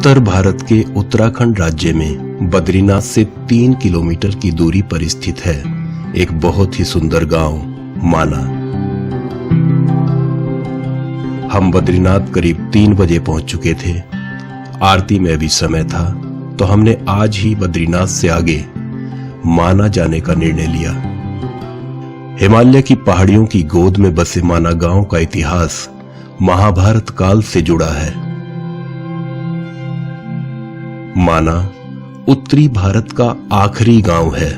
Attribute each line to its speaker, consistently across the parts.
Speaker 1: उत्तर भारत के उत्तराखंड राज्य में बद्रीनाथ से 3 किलोमीटर की दूरी पर स्थित है एक बहुत ही सुंदर गांव माना। हम बद्रीनाथ करीब 3 बजे पहुंच चुके थे। आरती में भी समय था, तो हमने आज ही बद्रीनाथ से आगे माना जाने का निर्णय लिया। हिमालय की पहाड़ियों की गोद में बसे माना गांव का इतिहास महाभारत काल से जुड़ा है। माना उत्तरी भारत का आखिरी गांव है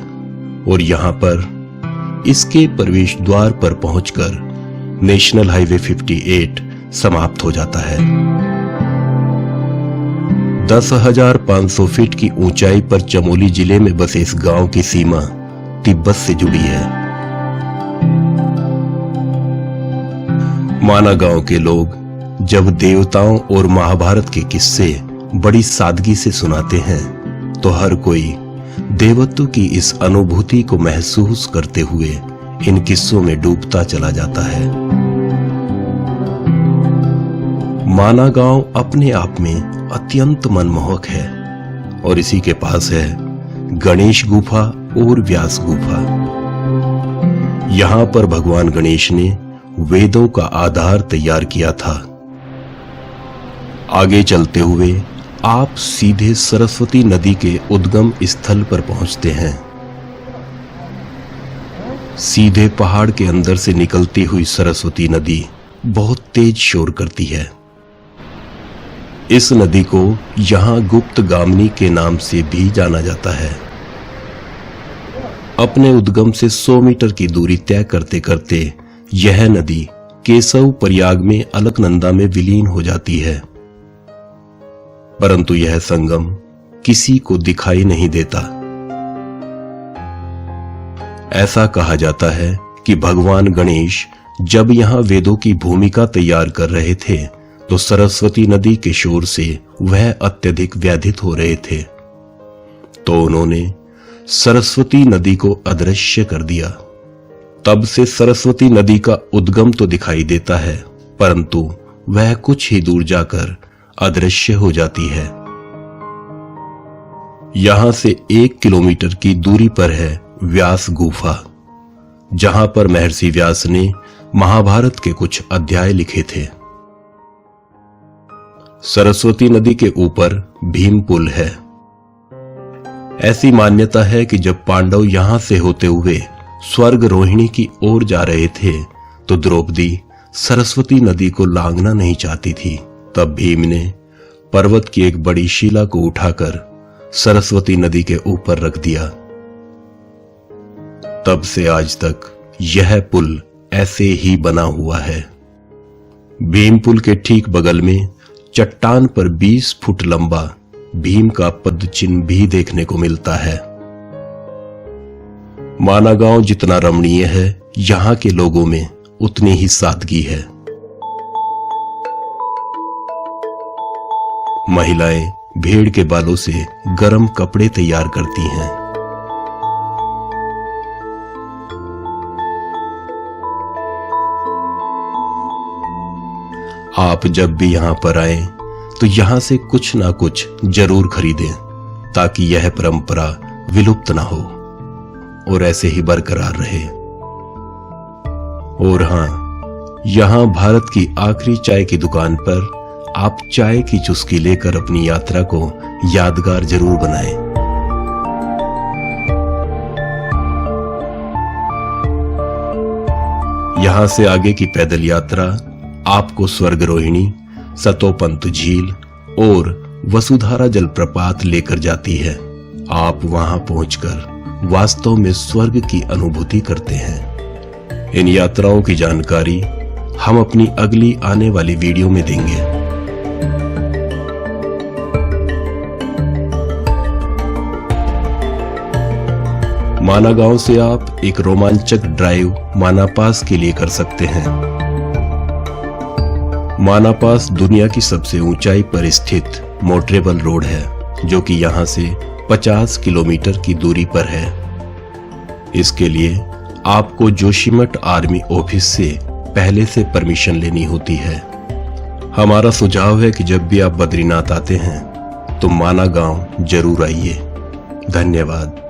Speaker 1: और यहां पर इसके प्रवेश द्वार पर पहुंचकर नेशनल हाईवे 58 समाप्त हो जाता है। 10,500 फीट की ऊंचाई पर चमोली जिले में बसे इस गांव की सीमा तिब्बत से जुड़ी है। माना गांव के लोग जब देवताओं और महाभारत के किस्से बड़ी सादगी से सुनाते हैं तो हर कोई देवत्व की इस अनुभूति को महसूस करते हुए इन किस्सों में डूबता चला जाता है। माना गांव अपने आप में अत्यंत मनमोहक है और इसी के पास है गणेश गुफा और व्यास गुफा। यहां पर भगवान गणेश ने वेदों का आधार तैयार किया था। आगे चलते हुए आप सीधे सरस्वती नदी के उद्गम स्थल पर पहुंचते हैं। सीधे पहाड़ के अंदर से निकलती हुई सरस्वती नदी बहुत तेज शोर करती है। इस नदी को यहां गुप्त गामिनी के नाम से भी जाना जाता है। अपने उद्गम से 100 मीटर की दूरी तय करते करते यह नदी केशव प्रयाग में अलकनंदा में विलीन हो जाती है, परंतु यह संगम किसी को दिखाई नहीं देता। ऐसा कहा जाता है कि भगवान गणेश जब यहां वेदों की भूमिका तैयार कर रहे थे तो सरस्वती नदी के शोर से वह अत्यधिक व्याधित हो रहे थे, तो उन्होंने सरस्वती नदी को अदृश्य कर दिया। तब से सरस्वती नदी का उद्गम तो दिखाई देता है, परंतु वह कुछ ही दूर जाकर अदृश्य हो जाती है। यहां से 1 किलोमीटर की दूरी पर है व्यास गुफा, जहां पर महर्षि व्यास ने महाभारत के कुछ अध्याय लिखे थे। सरस्वती नदी के ऊपर भीम पुल है। ऐसी मान्यता है कि जब पांडव यहां से होते हुए स्वर्ग रोहिणी की ओर जा रहे थे तो द्रौपदी सरस्वती नदी को लांघना नहीं चाहती थी। तब भीम ने पर्वत की एक बड़ी शिला को उठाकर सरस्वती नदी के ऊपर रख दिया। तब से आज तक यह पुल ऐसे ही बना हुआ है। भीम पुल के ठीक बगल में चट्टान पर 20 फुट लंबा भीम का पद चिन्ह भी देखने को मिलता है। माना गांव जितना रमणीय है, यहां के लोगों में उतनी ही सादगी है। महिलाएं भेड़ के बालों से गर्म कपड़े तैयार करती हैं। आप जब भी यहां पर आए तो यहां से कुछ ना कुछ जरूर खरीदें, ताकि यह परंपरा विलुप्त ना हो और ऐसे ही बरकरार रहे। और हां, यहां भारत की आखिरी चाय की दुकान पर आप चाय की चुस्की लेकर अपनी यात्रा को यादगार जरूर बनाएं। यहां से आगे की पैदल यात्रा आपको स्वर्ग रोहिणी, सतोपंत झील और वसुधारा जलप्रपात लेकर जाती है। आप वहां पहुंचकर वास्तव में स्वर्ग की अनुभूति करते हैं। इन यात्राओं की जानकारी हम अपनी अगली आने वाली वीडियो में देंगे। माना गांव से आप एक रोमांचक ड्राइव माना पास के लिए कर सकते हैं। माना पास दुनिया की सबसे ऊंचाई पर स्थित मोटरेबल रोड है, जो कि यहां से 50 किलोमीटर की दूरी पर है। इसके लिए आपको जोशीमठ आर्मी ऑफिस से पहले से परमिशन लेनी होती है। हमारा सुझाव है कि जब भी आप बद्रीनाथ आते हैं तो माना गांव जरूर आइए। धन्यवाद।